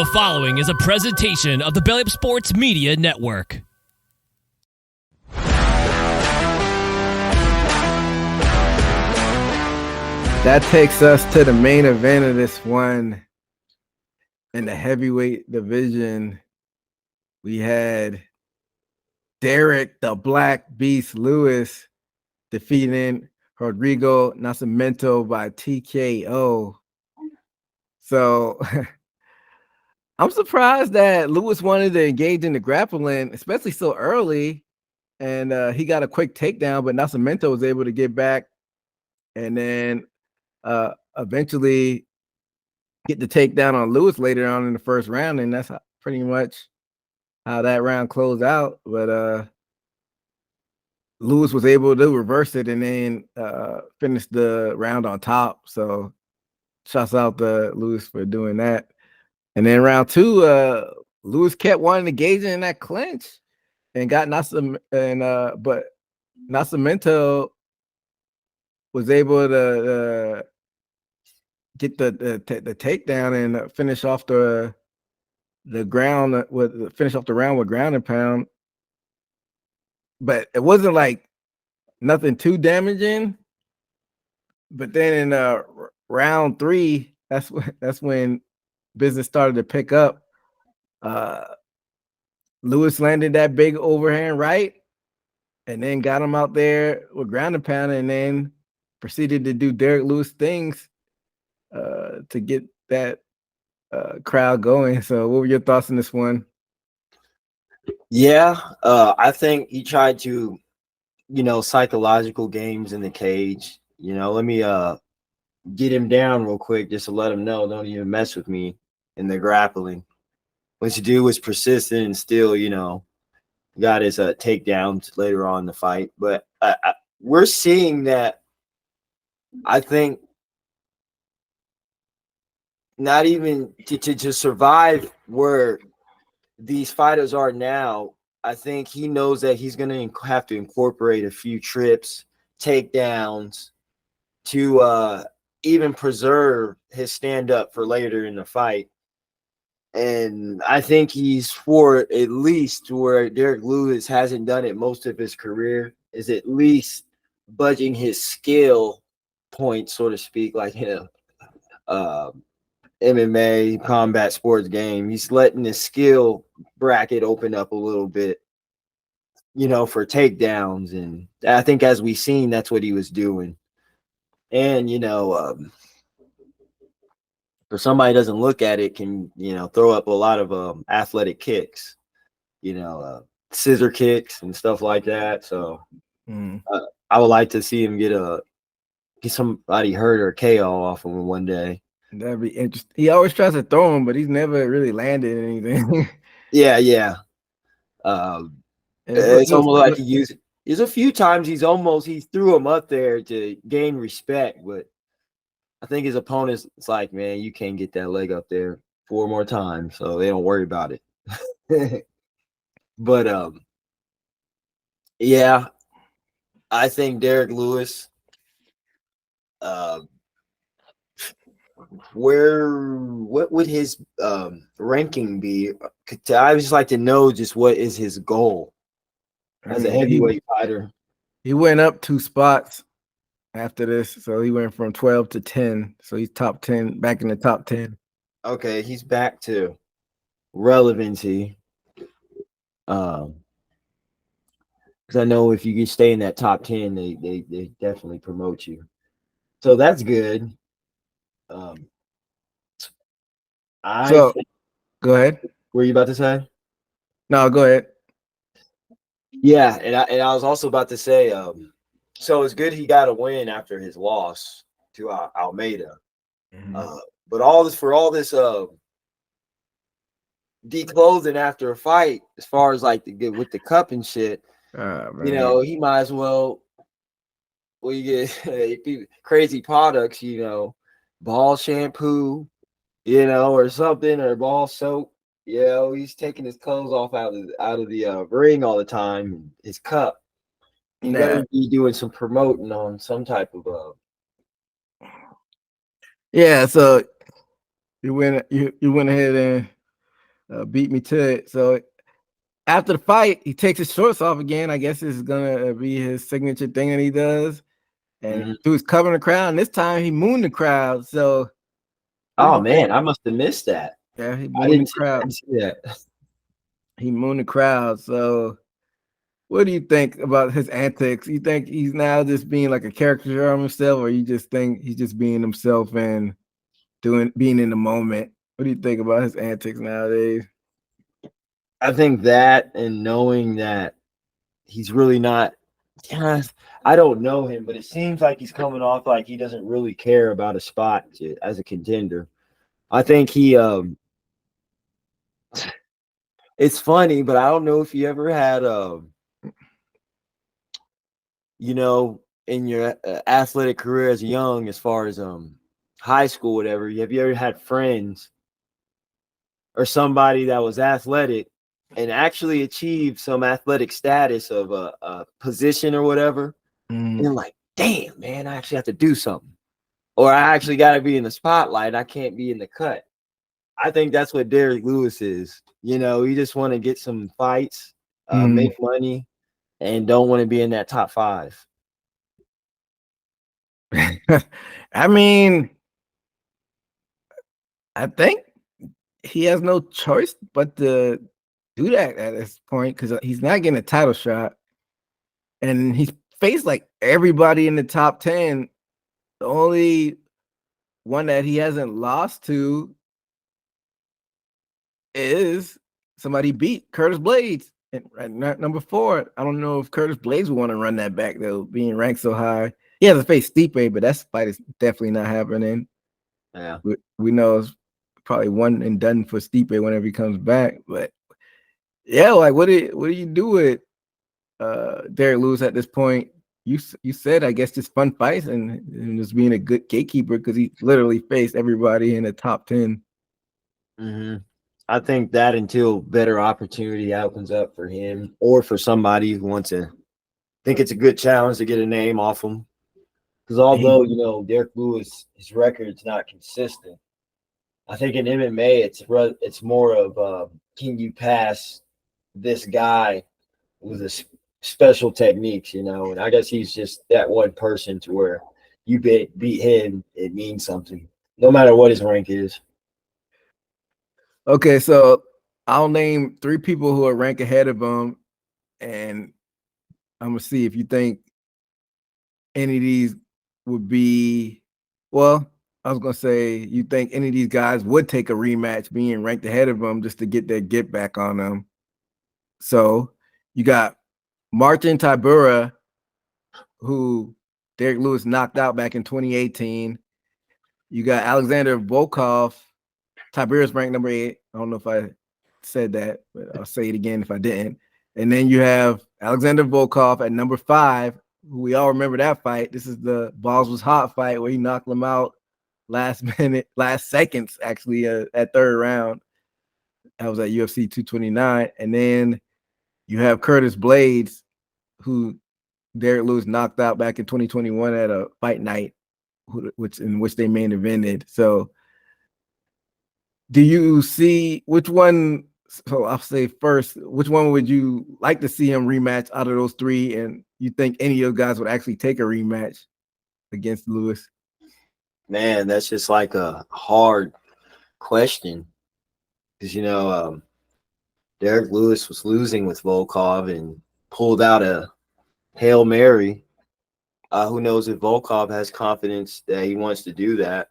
The following is a presentation of the Belly Up Sports Media Network. That takes us to the main event of this one. In the heavyweight division, we had Derrick the Black Beast Lewis defeating Rodrigo Nascimento by TKO. So I'm surprised that Lewis wanted to engage in the grappling, especially so early. And he got a quick takedown, but Nascimento was able to get back and then eventually get the takedown on Lewis later on in the first round. And that's pretty much how that round closed out. But Lewis was able to reverse it and then finish the round on top. So shouts out to Lewis for doing that. And then round two, Lewis kept wanting to engage in that clinch and got but Nascimento was able to get the takedown and finish off the round with ground and pound. But it wasn't like nothing too damaging. But then in round three, that's when business started to pick up. Lewis landed that big overhand right, and then got him out there with ground and pound, and then proceeded to do Derrick Lewis things to get that crowd going. So what were your thoughts on this one? Yeah, I think he tried to, psychological games in the cage. Let me get him down real quick just to let him know, don't even mess with me in the grappling. What you do was persistent and still, got his takedowns later on in the fight. But we're seeing that, I think, not even to survive where these fighters are now. I think he knows that he's going to have to incorporate a few trips, takedowns to even preserve his stand-up for later in the fight. And I think he's for at least where Derrick Lewis hasn't done it most of his career, is at least budging his skill points, so to speak, like MMA combat sports game. He's letting his skill bracket open up a little bit, for takedowns. And I think as we've seen, that's what he was doing. And, for somebody who doesn't look at it, can, throw up a lot of athletic kicks, scissor kicks and stuff like that. So I would like to see him get somebody hurt or KO off of him one day. That'd be interesting. He always tries to throw him, but he's never really landed anything. Yeah. It's almost like he used it. There's a few times he threw him up there to gain respect, but I think his opponent's like, man, you can't get that leg up there 4 more times, so they don't worry about it. But yeah, I think Derrick Lewis, what would his ranking be? I would just like to know just what is his goal as a heavyweight fighter. He went up 2 spots after this, so he went from 12 to 10. So he's top 10, back in the top 10. Okay, he's back to relevancy. Because I know if you stay in that top 10, they definitely promote you. So that's good. Go ahead. What were you about to say? No, go ahead. Yeah, and I was also about to say, so it's good he got a win after his loss to Almeida. But all this declothing after a fight, as far as like with the cup and shit, he might as well. Well, you get crazy products, ball shampoo, or something, or ball soap. He's taking his clothes off out of the ring all the time. His cup. You better be doing some promoting on some type of Yeah, so you went ahead and beat me to it. So after the fight, he takes his shorts off again. I guess it's gonna be his signature thing that he does. And he was covering the crowd. And this time he mooned the crowd. So, oh man, I must have missed that. Yeah, he I mooned didn't the crowd. see that. He mooned the crowd. So, what do you think about his antics? You think he's now just being like a caricature of himself, or you just think he's just being himself and being in the moment? What do you think about his antics nowadays? I think that, and knowing that he's really not. I don't know him, but it seems like he's coming off like he doesn't really care about a spot as a contender. I think he. It's funny, but I don't know if you ever had in your athletic career as young, as far as high school, whatever. Have you ever had friends or somebody that was athletic and actually achieved some athletic status of a position or whatever? And you're like, damn, man, I actually have to do something. Or I actually got to be in the spotlight. I can't be in the cut. I think that's what Derrick Lewis is. You just want to get some fights, make money, and don't want to be in that top 5. I mean, I think he has no choice but to do that at this point because he's not getting a title shot. And he's faced like everybody in the top 10. The only one that he hasn't lost to is somebody beat Curtis Blades at number 4. I don't know if Curtis Blades would want to run that back though, being ranked so high. He has to face Stipe, but that fight is definitely not happening. Yeah, we know it's probably one and done for Stipe whenever he comes back. But yeah, like what do you do with Derrick Lewis at this point? You said, I guess, just fun fights and just being a good gatekeeper because he literally faced everybody in the top 10. I think that until better opportunity opens up for him or for somebody who wants to think it's a good challenge to get a name off him. Because although, Derrick Lewis, his record's not consistent, I think in MMA it's more of can you pass this guy with a special techniques, and I guess he's just that one person to where you beat him, it means something, no matter what his rank is. Okay, so I'll name 3 people who are ranked ahead of him, and I'm gonna see if you think any of these would be. Well, I was gonna say you think any of these guys would take a rematch, being ranked ahead of them, just to get their get back on them. So you got Martin Tybura, who Derrick Lewis knocked out back in 2018. You got Alexander Volkov. Tiberius ranked number 8. I don't know if I said that, but I'll say it again if I didn't. And then you have Alexander Volkov at number 5, who we all remember that fight. This is the Balls Was Hot fight where he knocked him out last seconds, actually, at 3rd round. That was at UFC 229. And then you have Curtis Blades, who Derrick Lewis knocked out back in 2021 at a fight night, in which they main evented. So do you see which one? So I'll say first, which one would you like to see him rematch out of those 3? And you think any of those guys would actually take a rematch against Lewis? Man, that's just like a hard question because Derrick Lewis was losing with Volkov and pulled out a Hail Mary. Who knows if Volkov has confidence that he wants to do that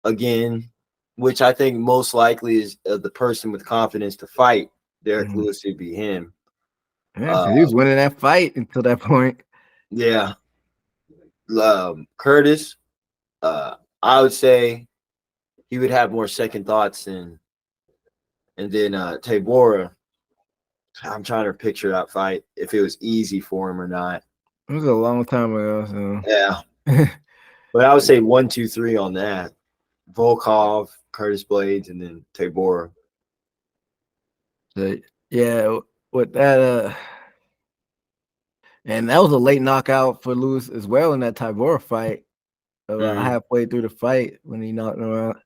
again, which I think most likely is the person with confidence to fight Derrick Lewis would be him. Yeah, he was winning that fight until that point. Yeah. Curtis, I would say he would have more second thoughts and then Tabora. I'm trying to picture that fight if it was easy for him or not. It was a long time ago. So. Yeah. But I would say 1, 2, 3 on that. Volkov, Curtis Blades, and then Tabora. So, yeah, with that, and that was a late knockout for Lewis as well in that Tabora fight. Halfway through the fight when he knocked him out.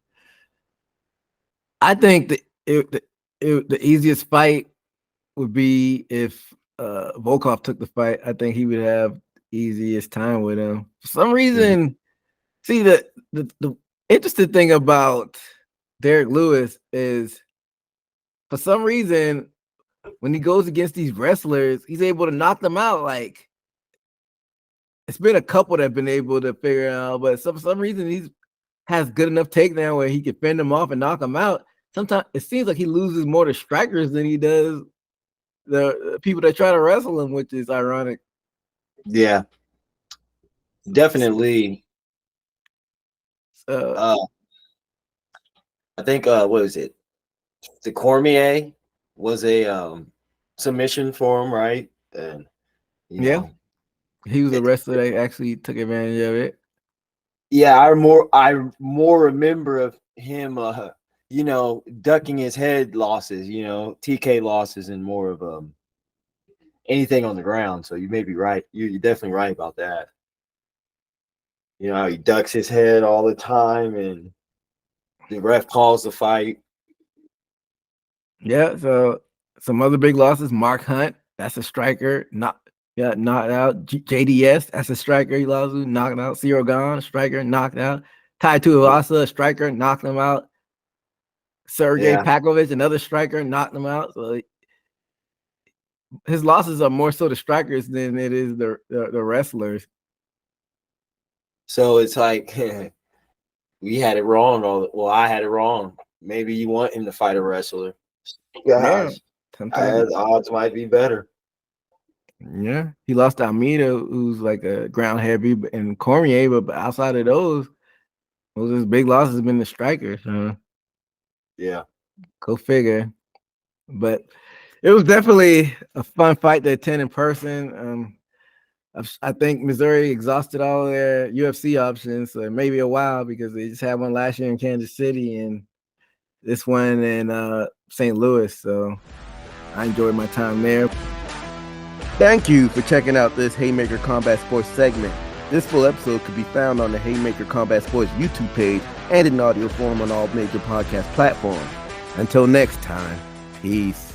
I think that the easiest fight would be if Volkov took the fight. I think he would have easiest time with him. For some reason, see the interesting thing about Derrick Lewis is for some reason when he goes against these wrestlers, he's able to knock them out. Like it's been a couple that have been able to figure it out, but for some reason he has good enough takedown where he can fend them off and knock them out. Sometimes it seems like he loses more to strikers than he does the people that try to wrestle him, which is ironic. Yeah, definitely. I think what is it? The Cormier was a submission for him, right? And you know, he was a wrestler that actually took advantage of it. Yeah, I more remember of him ducking his head losses, TK losses, and more of anything on the ground. So you may be right. You're definitely right about that. You know how he ducks his head all the time and the ref calls the fight. Yeah, so some other big losses. Mark Hunt, that's a striker. Knocked out. JDS, that's a striker. He lost, knocked out. Ciro Gone, striker, knocked out. Tai Tuivasa, a striker, knocked him out. Sergey Pakovich, another striker, knocked him out. So his losses are more so the strikers than it is the wrestlers. So it's like we had it wrong. I had it wrong. Maybe you want him to fight a wrestler. Gosh, the odds might be better. Yeah, he lost to Almeida, who's like a ground heavy, and Cormier, but outside of those his big losses have been the strikers. Yeah, go figure. But it was definitely a fun fight to attend in person. I think Missouri exhausted all their UFC options, so it may be a while because they just had one last year in Kansas City and this one in St. Louis. So I enjoyed my time there. Thank you for checking out this Haymaker Combat Sports segment. This full episode could be found on the Haymaker Combat Sports YouTube page and in audio form on all major podcast platforms. Until next time, peace.